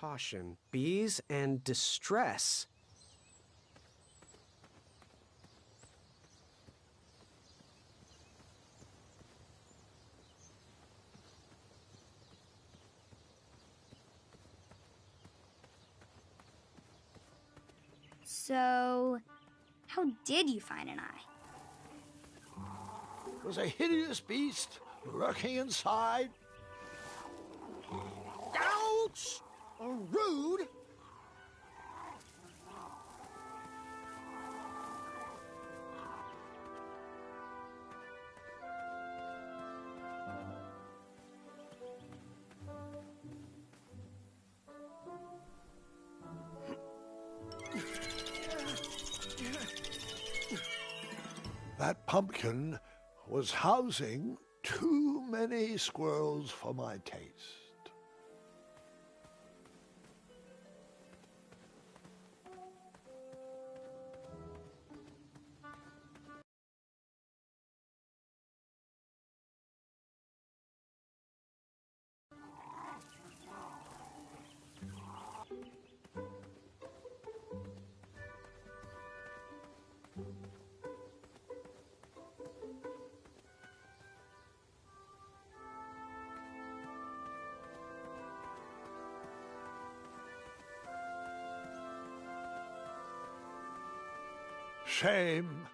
Caution. Bees and distress. So, how did you find an eye? It was a hideous beast lurking inside. Ouch! Rude! That pumpkin was housing too many squirrels for my taste. Shame.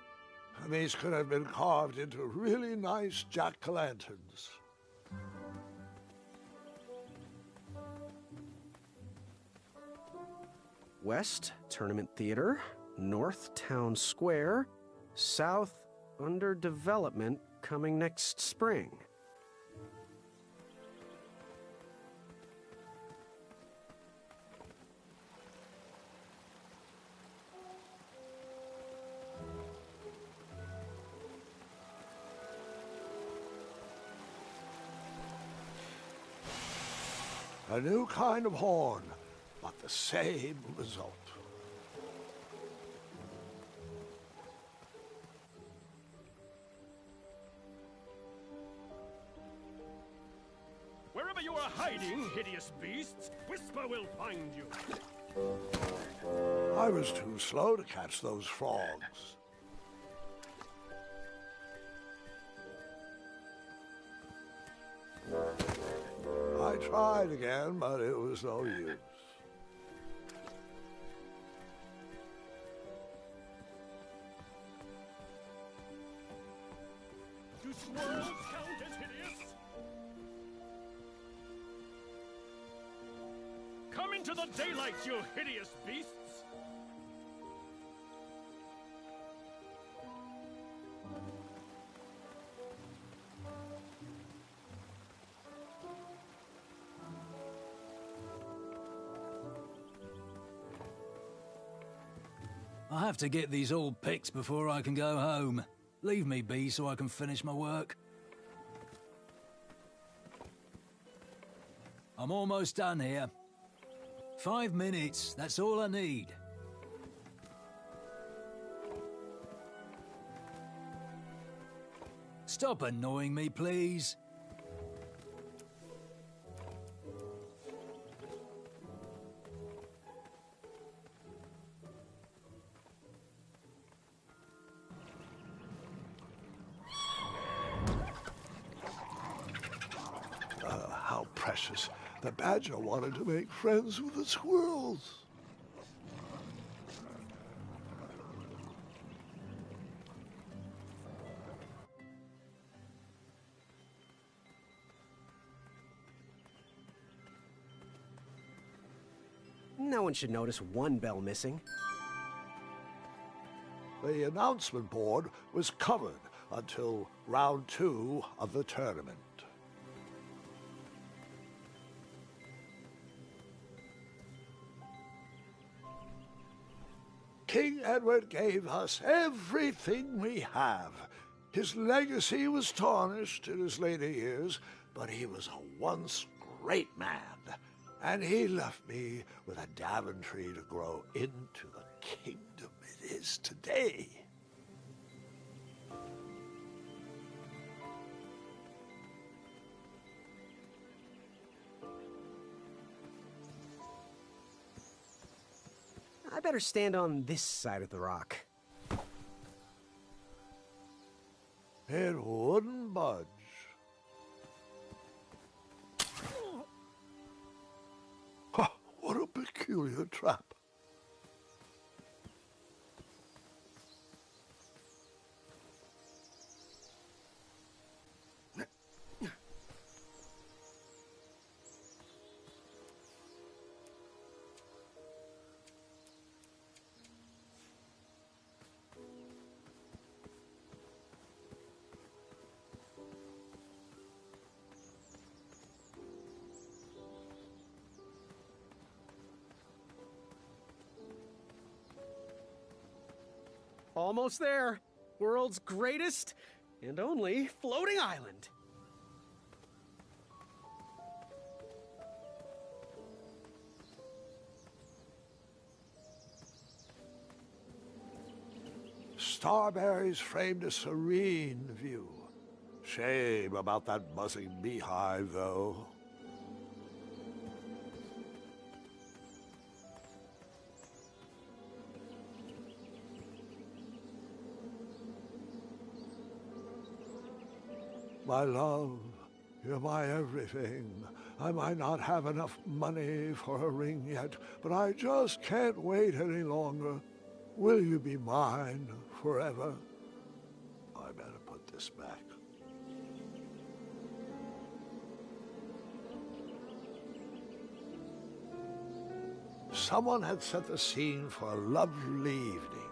These could have been carved into really nice jack-o'-lanterns. West, Tournament Theater. North, Town Square. South, under development, coming next spring. A new kind of horn, but the same result. Wherever you are hiding, hideous beasts, Whisper will find you. I was too slow to catch those frogs. I tried again, but it was no use. Do squirrels count as hideous? Come into the daylight, you hideous beasts! I have to get these all picked before I can go home. Leave me be so I can finish my work. I'm almost done here. 5 minutes, that's all I need. Stop annoying me, please. How precious. The badger wanted to make friends with the squirrels. No one should notice one bell missing. The announcement board was covered until round 2 of the tournament. King Edward gave us everything we have. His legacy was tarnished in his later years, but he was a once great man, and he left me with a Daventry to grow into the kingdom it is today. better stand on this side of the rock. It wouldn't budge. Ha, what a peculiar trap. Almost there. World's greatest and only floating island. Starberries framed a serene view. Shame about that buzzing beehive, though. My love, you're my everything. I might not have enough money for a ring yet, but I just can't wait any longer. Will you be mine forever? I better put this back. Someone had set the scene for a lovely evening.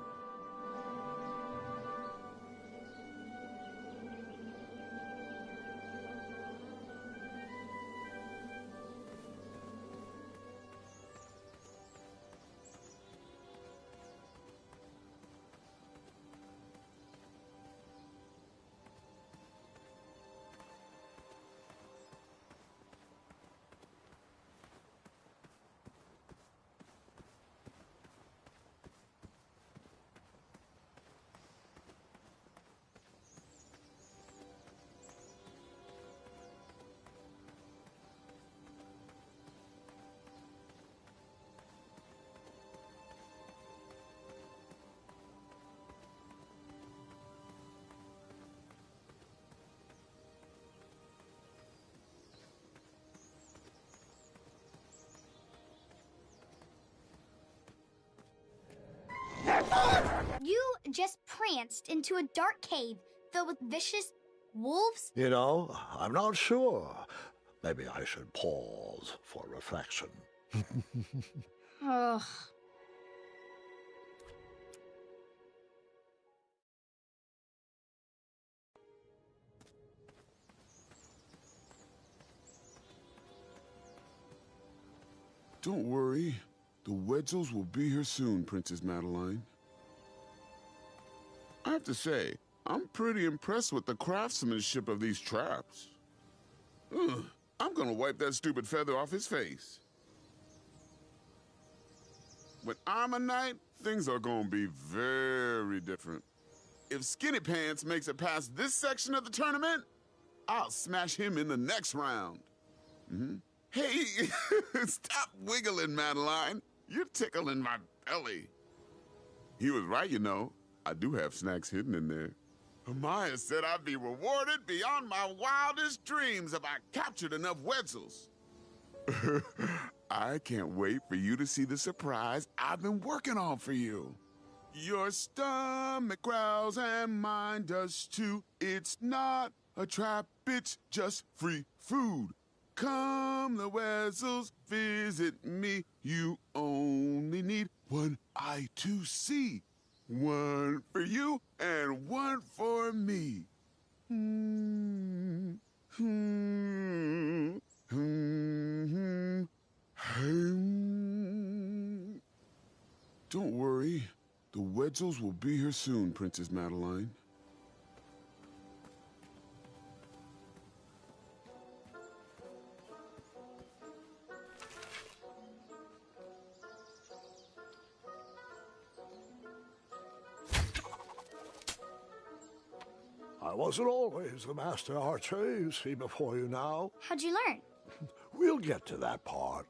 You just pranced into a dark cave filled with vicious wolves? You know, I'm not sure. Maybe I should pause for reflection. Ugh. Don't worry. The Wetzels will be here soon, Princess Madeline. I have to say, I'm pretty impressed with the craftsmanship of these traps. Ugh, I'm gonna wipe that stupid feather off his face. When I'm a knight, things are gonna be very different. If Skinny Pants makes it past this section of the tournament, I'll smash him in the next round. Hey, stop wiggling, Madeline. You're tickling my belly. He was right, you know. I do have snacks hidden in there. Amaya said I'd be rewarded beyond my wildest dreams if I captured enough Wetzels. I can't wait for you to see the surprise I've been working on for you. Your stomach growls and mine does too. It's not a trap, it's just free food. Come, the Wetzels, visit me. You only need one eye to see. One for you and one for me. Don't worry. The Wetzels will be here soon, Princess Madeline. I wasn't always the master archer you see before you now. How'd you learn? We'll get to that part.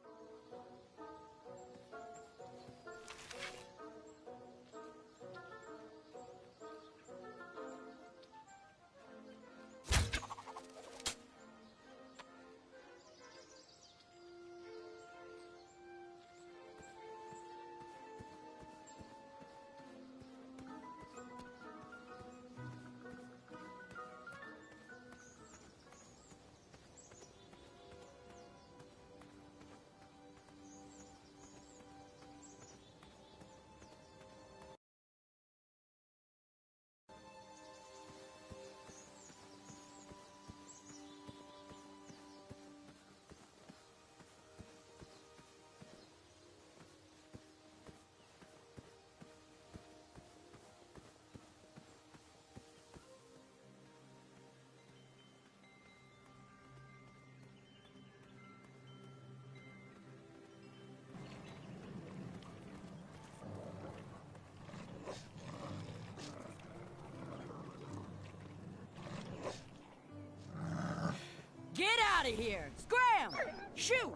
out of here! Scram! Shoot!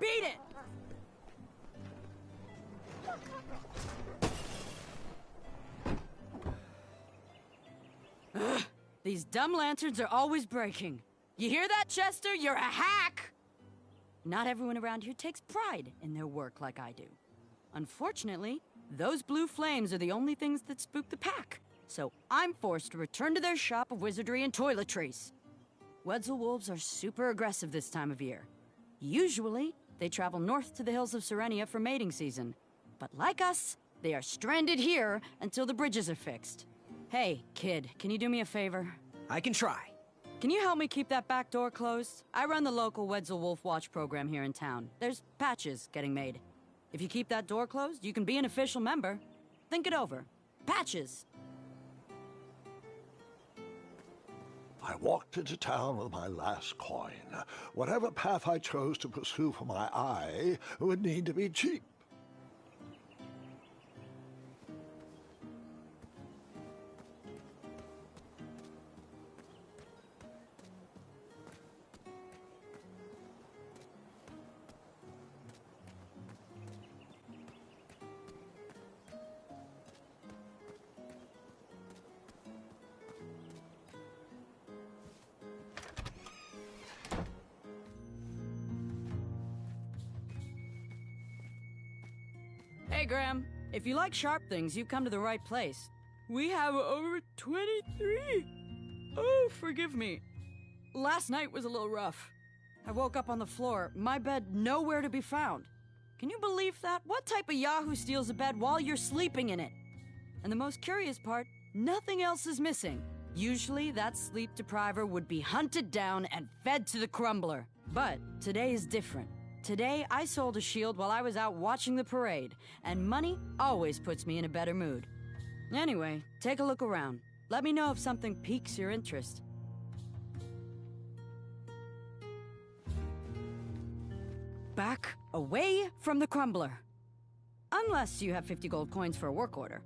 Beat it! Ugh, these dumb lanterns are always breaking. You hear that, Chester? You're a hack! Not everyone around here takes pride in their work like I do. Unfortunately, those blue flames are the only things that spook the pack. So I'm forced to return to their shop of wizardry and toiletries. Wetzel wolves are super aggressive this time of year. Usually, they travel north to the hills of Serenia for mating season. But like us, they are stranded here until the bridges are fixed. Hey, kid, can you do me a favor? I can try. Can you help me keep that back door closed? I run the local Wetzel Wolf Watch program here in town. There's patches getting made. If you keep that door closed, you can be an official member. Think it over. Patches! I walked into town with my last coin. Whatever path I chose to pursue for my eye would need to be cheap. Hey, Graham. If you like sharp things, you've come to the right place. We have over 23. Oh, forgive me. Last night was a little rough. I woke up on the floor, my bed nowhere to be found. Can you believe that? What type of yahoo steals a bed while you're sleeping in it? And the most curious part, nothing else is missing. Usually, that sleep depriver would be hunted down and fed to the crumbler. But today is different. Today, I sold a shield while I was out watching the parade, and money always puts me in a better mood. Anyway, take a look around. Let me know if something piques your interest. Back away from the crumbler. Unless you have 50 gold coins for a work order.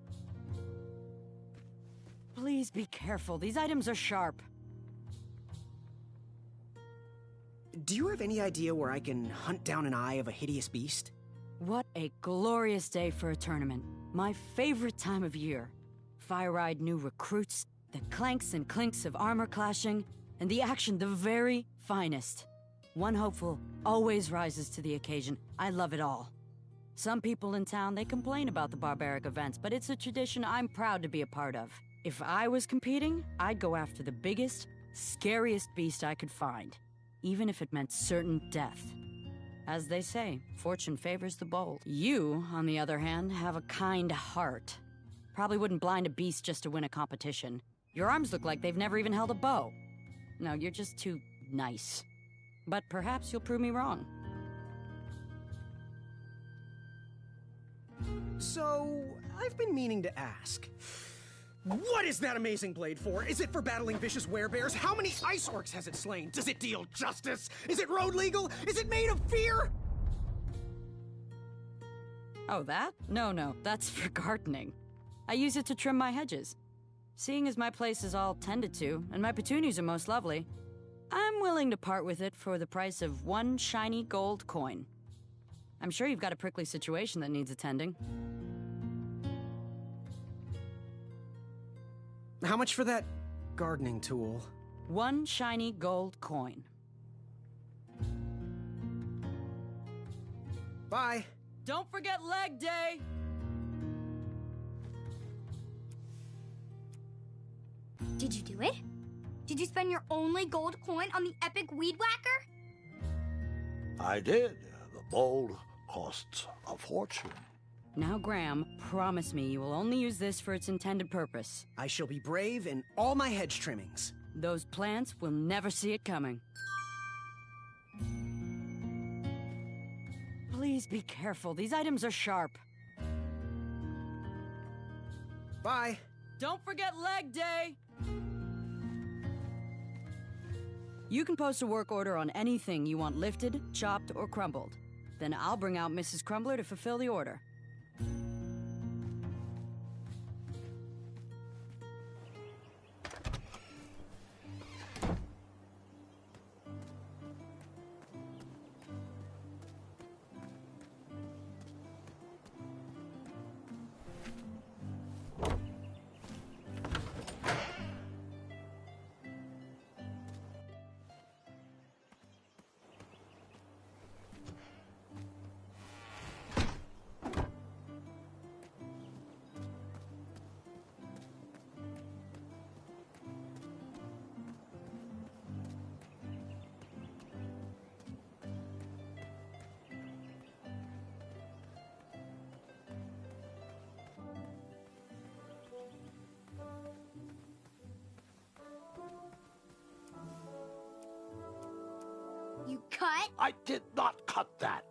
Please be careful. These items are sharp. Do you have any idea where I can hunt down an eye of a hideous beast? What a glorious day for a tournament. My favorite time of year. Fire-eyed new recruits, the clanks and clinks of armor clashing, and the action the very finest. One hopeful always rises to the occasion. I love it all. Some people in town, they complain about the barbaric events, but it's a tradition I'm proud to be a part of. If I was competing, I'd go after the biggest, scariest beast I could find, even if it meant certain death. As they say, fortune favors the bold. You, on the other hand, have a kind heart. Probably wouldn't blind a beast just to win a competition. Your arms look like they've never even held a bow. No, you're just too nice. But perhaps you'll prove me wrong. So, I've been meaning to ask. What is that amazing blade for? Is it for battling vicious werebears? How many ice orcs has it slain? Does it deal justice? Is it road legal? Is it made of fear? Oh, that? No, that's for gardening. I use it to trim my hedges. Seeing as my place is all tended to, and my petunias are most lovely, I'm willing to part with it for the price of 1 shiny gold coin. I'm sure you've got a prickly situation that needs attending. How much for that gardening tool? 1 shiny gold coin. Bye. Don't forget leg day! Did you do it? Did you spend your only gold coin on the epic weed whacker? I did. The bowl costs a fortune. Now, Graham, promise me you will only use this for its intended purpose. I shall be brave in all my hedge trimmings. Those plants will never see it coming. Please be careful. These items are sharp. Bye. Don't forget leg day! You can post a work order on anything you want lifted, chopped, or crumbled. Then I'll bring out Mrs. Crumbler to fulfill the order. cut? I did not cut that.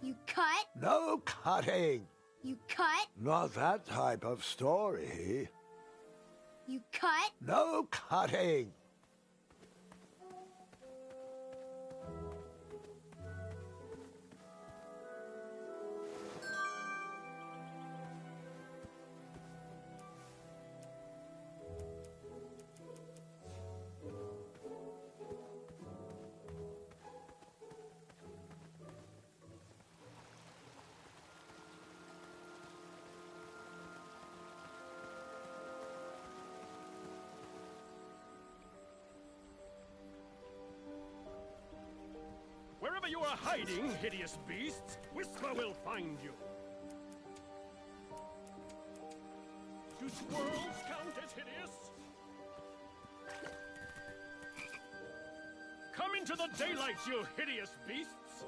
You cut? No cutting. You cut? Not that type of story. You cut? No cutting. Wherever you are hiding, hideous beasts, Whisper will find you. Do squirrels count as hideous? Come into the daylight, you hideous beasts!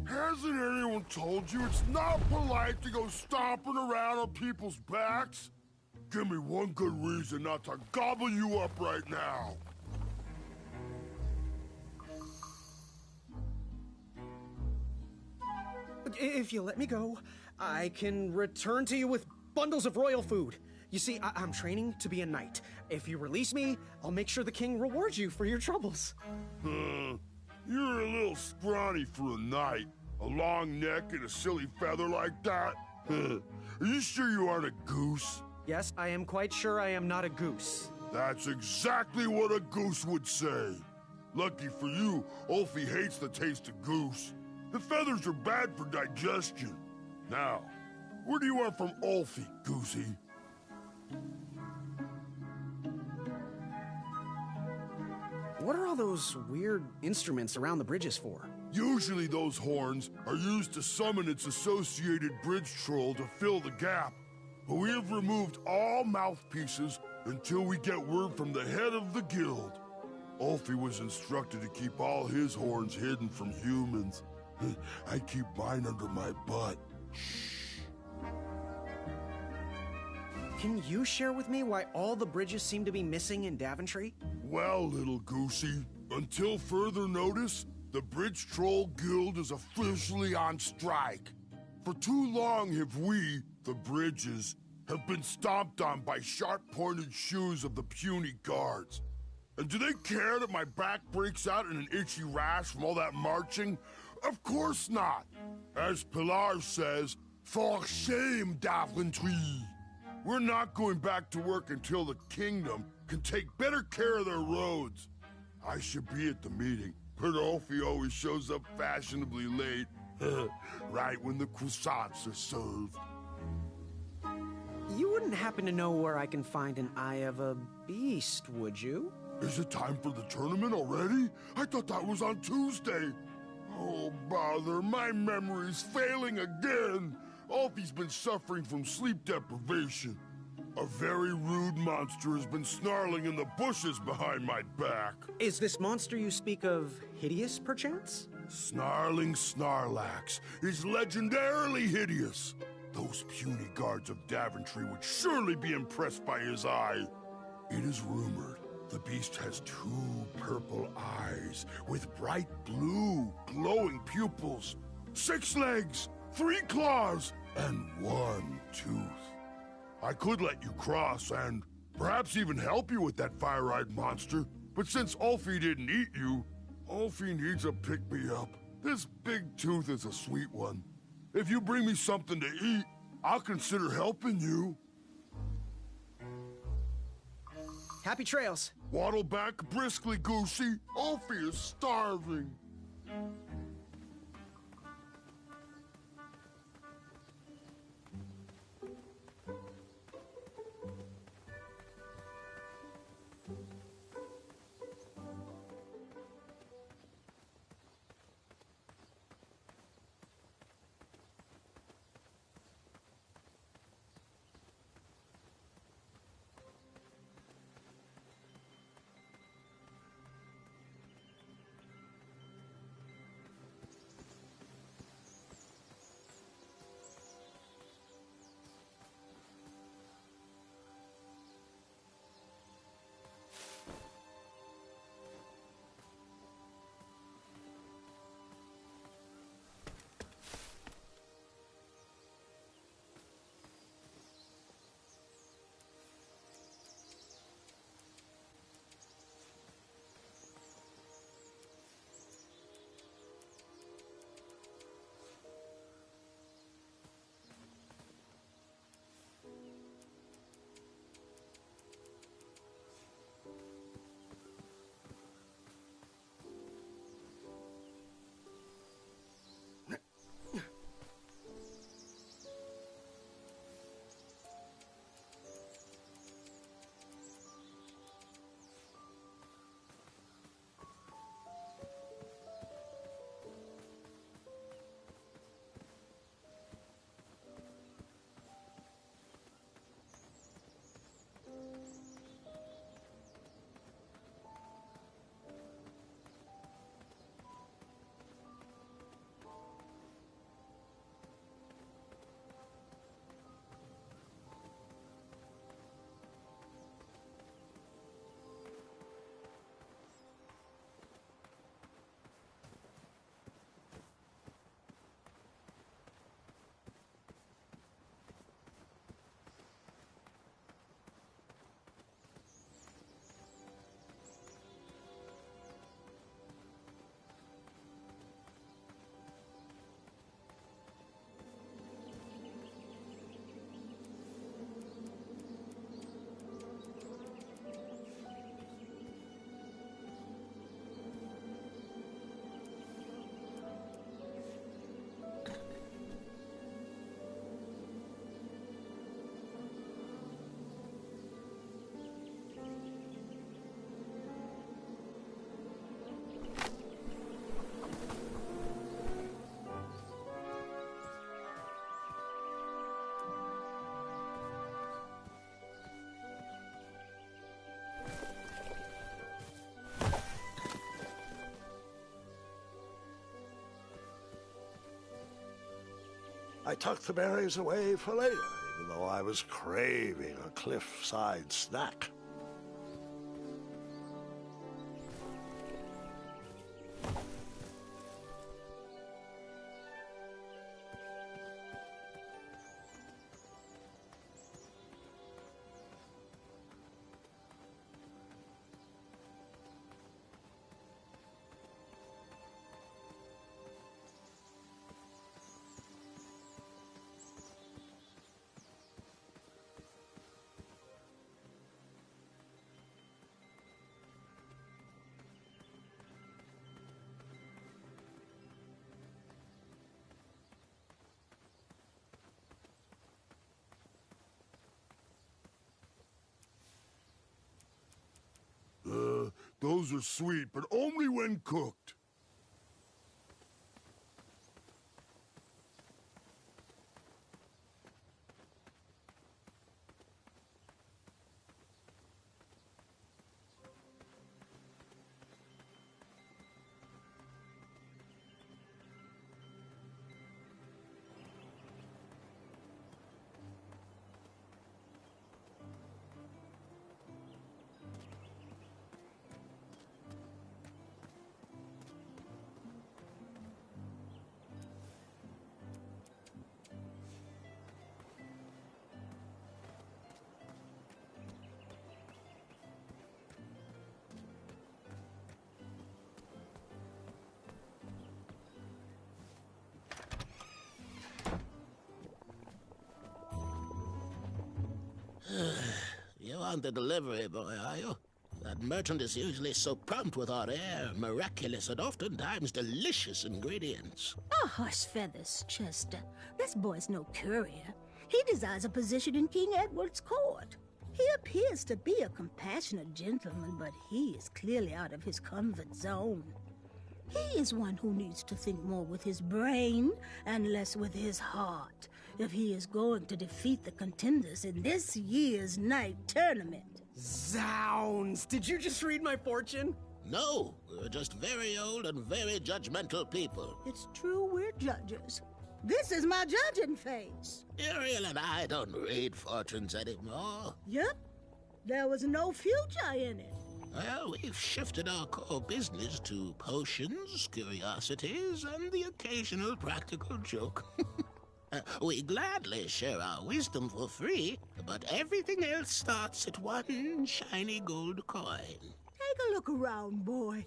Hasn't anyone told you it's not polite to go stomping around on people's backs? Give me one good reason not to gobble you up right now. If you let me go, I can return to you with bundles of royal food. You see, I'm training to be a knight. If you release me, I'll make sure the king rewards you for your troubles. You're a little scrawny for a knight. A long neck and a silly feather like that? Are you sure you aren't a goose? Yes, I am quite sure I am not a goose. That's exactly what a goose would say. Lucky for you, Ulfie hates the taste of goose. The feathers are bad for digestion. Now, what do you want from Ulfie, Goosey? What are all those weird instruments around the bridges for? Usually those horns are used to summon its associated bridge troll to fill the gap. But we have removed all mouthpieces until we get word from the head of the guild. Ulfie was instructed to keep all his horns hidden from humans. I keep mine under my butt. Shh. Can you share with me why all the bridges seem to be missing in Daventry? Well, little Goosey, until further notice, the Bridge Troll Guild is officially on strike. For too long have we, the Bridges, have been stomped on by sharp-pointed shoes of the puny guards. And do they care that my back breaks out in an itchy rash from all that marching? Of course not. As Pilar says, for shame, Daventry. We're not going back to work until the kingdom can take better care of their roads. I should be at the meeting, but Ulfie always shows up fashionably late, right when the croissants are served. You wouldn't happen to know where I can find an Eye of a Beast, would you? Is it time for the tournament already? I thought that was on Tuesday. Oh, bother, my memory's failing again. Ulfie's been suffering from sleep deprivation. A very rude monster has been snarling in the bushes behind my back. Is this monster you speak of hideous, perchance? Snarling Snarlax is legendarily hideous. Those puny guards of Daventry would surely be impressed by his eye. It is rumored the beast has 2 purple eyes with bright blue, glowing pupils, 6 legs, 3 claws, and 1 tooth. I could let you cross and perhaps even help you with that fire-eyed monster, but since Ulfie didn't eat you, Alfie needs a pick-me-up. This big tooth is a sweet one. If you bring me something to eat, I'll consider helping you. Happy trails. Waddle back briskly, Goosey. Alfie is starving. I tucked the berries away for later, even though I was craving a cliffside snack. Those are sweet, but only when cooked. want the delivery boy, are you? That merchant is usually so prompt with our rare, miraculous, and oftentimes delicious ingredients. Oh, hush feathers, Chester. This boy's no courier. He desires a position in King Edward's court. He appears to be a compassionate gentleman, but he is clearly out of his comfort zone. He is one who needs to think more with his brain and less with his heart if he is going to defeat the contenders in this year's night tournament. Zounds! Did you just read my fortune? No, we're just very old and very judgmental people. It's true we're judges. This is my judging face. Ariel and I don't read fortunes anymore. Yep. There was no future in it. Well, we've shifted our core business to potions, curiosities, and the occasional practical joke. We gladly share our wisdom for free, but everything else starts at one shiny gold coin. Take a look around, boy.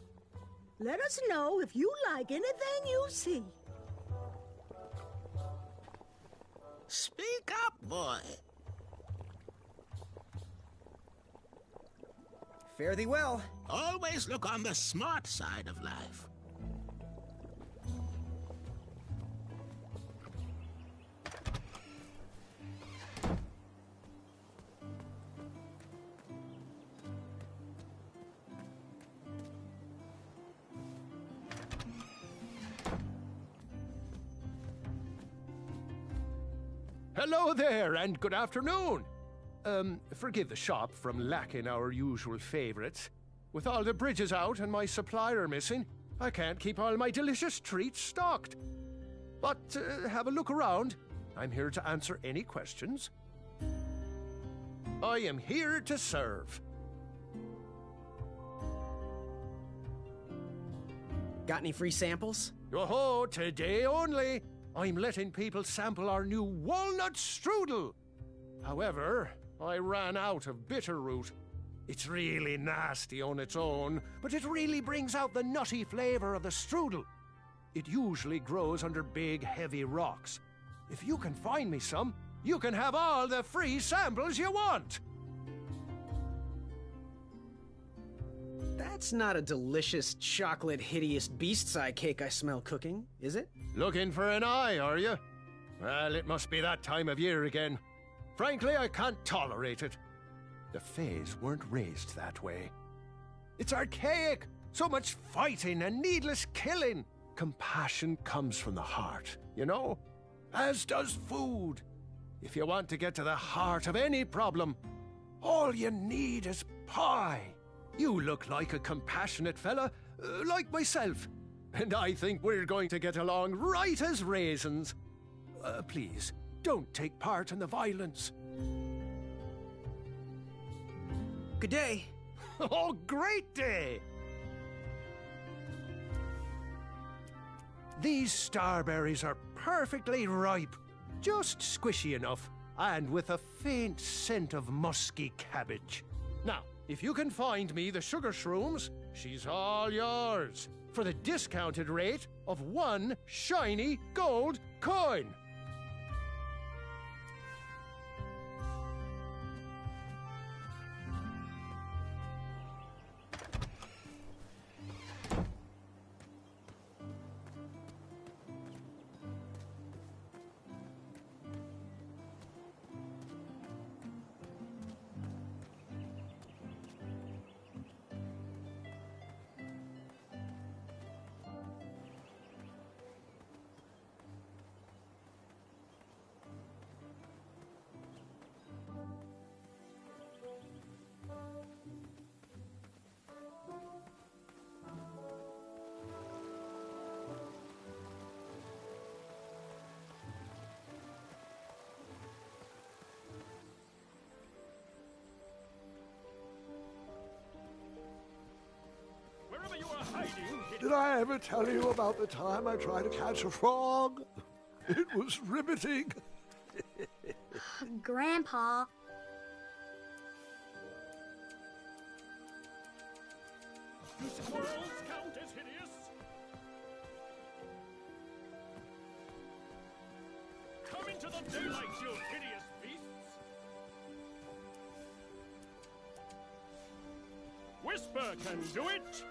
Let us know if you like anything you see. Speak up, boy. Fare thee well. Always look on the smart side of life. Hello there, and good afternoon. Forgive the shop from lacking our usual favorites. With all the bridges out and my supplier missing, I can't keep all my delicious treats stocked. But have a look around. I'm here to answer any questions. I am here to serve. Got any free samples? Oh, today only. I'm letting people sample our new walnut strudel. However, I ran out of bitter root. It's really nasty on its own, but it really brings out the nutty flavor of the strudel. It usually grows under big, heavy rocks. If you can find me some, you can have all the free samples you want. That's not a delicious, chocolate, hideous beast's eye cake I smell cooking, is it? Looking for an eye, are you? Well, it must be that time of year again. Frankly, I can't tolerate it. The Fays weren't raised that way. It's archaic. So much fighting and needless killing. Compassion comes from the heart, you know? As does food. If you want to get to the heart of any problem, all you need is pie. You look like a compassionate fella, like myself. And I think we're going to get along right as raisins. Please, don't take part in the violence. Good day. Oh, great day! These starberries are perfectly ripe, just squishy enough, and with a faint scent of musky cabbage. Now, if you can find me the sugar shrooms, she's all yours, for the discounted rate of one shiny gold coin. Wherever you are hiding, Did I ever tell you about the time I tried to catch a frog? It was riveting. Grandpa. do squirrels count as hideous? Come into the daylight, you hideous beasts! Whisper can do it!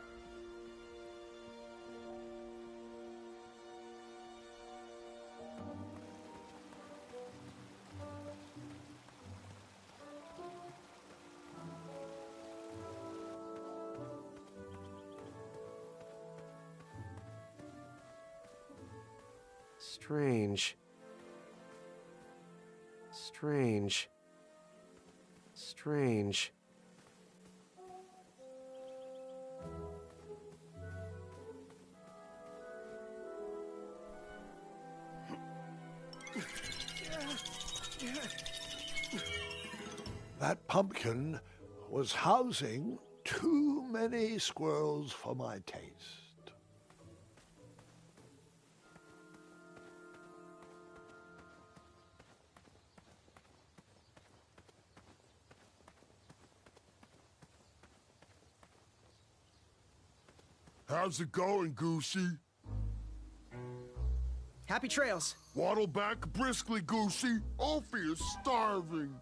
Strange. Strange. Strange. That pumpkin was housing too many squirrels for my taste. How's it going, Goosey? Happy trails. Waddle back briskly, Goosey. Ophi is starving.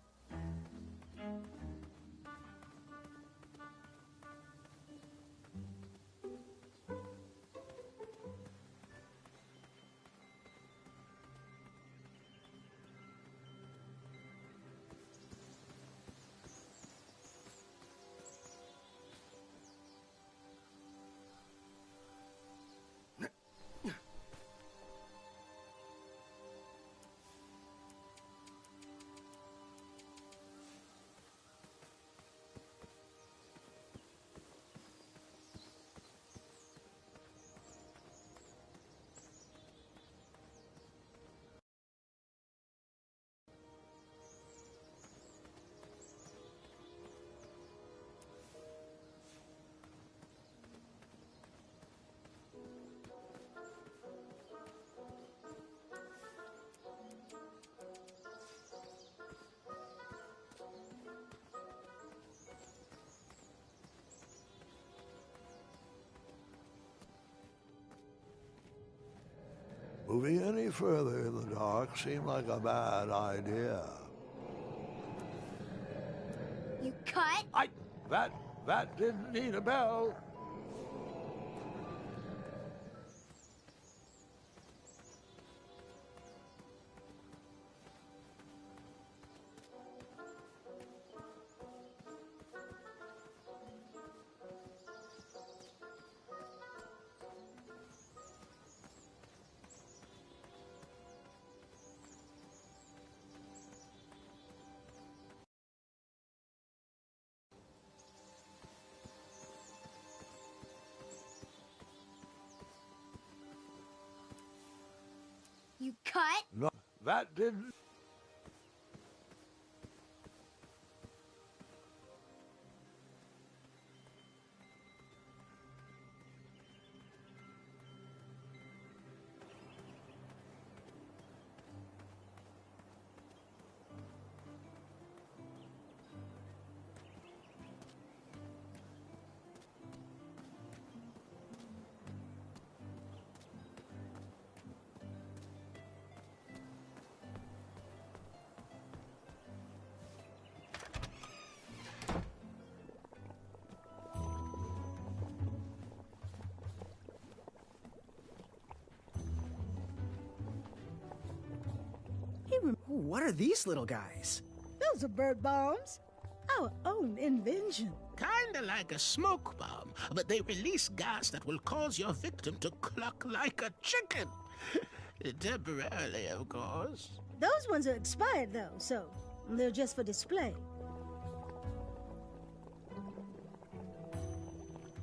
Moving any further in the dark seemed like a bad idea. You cut? That didn't need a bell. You cut? No, that didn't. What are these little guys? Those are bird bombs. Our own invention. Kinda like a smoke bomb, but they release gas that will cause your victim to cluck like a chicken. Temporarily, of course. Those ones are expired, though, so they're just for display.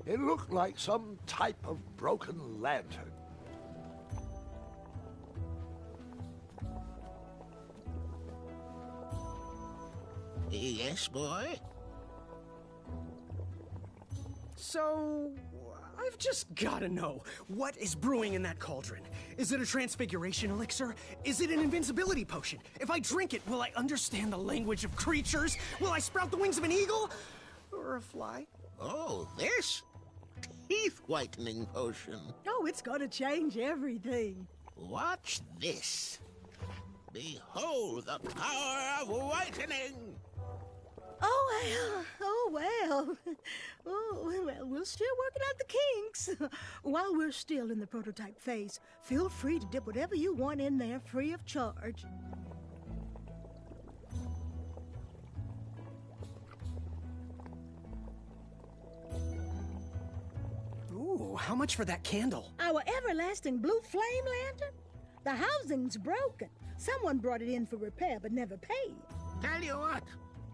It looked like some type of broken lantern. Yes, boy? So, I've just gotta know, what is brewing in that cauldron? Is it a transfiguration elixir? Is it an invincibility potion? If I drink it, will I understand the language of creatures? Will I sprout the wings of an eagle? Or a fly? Oh, this? Teeth whitening potion. Oh, it's gonna change everything. Watch this. Behold the power of whitening. Oh, well. Oh, well. Oh, Well, we're still working out the kinks. While we're still in the prototype phase, feel free to dip whatever you want in there free of charge. Ooh, how much for that candle? Our everlasting blue flame lantern? The housing's broken. Someone brought it in for repair but never paid. Tell you what,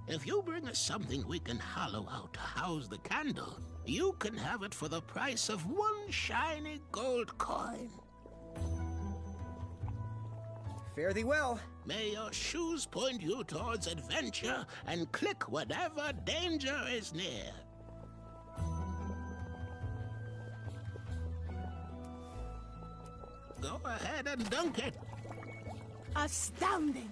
if you bring us something we can hollow out to house the candle, you can have it for the price of one shiny gold coin. Fare thee well. May your shoes point you towards adventure and click whatever danger is near. Go ahead and dunk it. Astounding!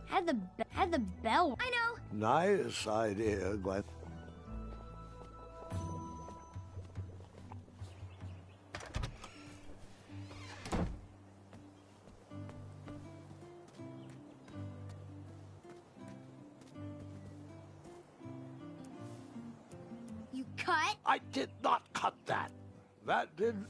Had the bell. I know. Nice idea, Gwen. You cut? I did not cut that. That didn't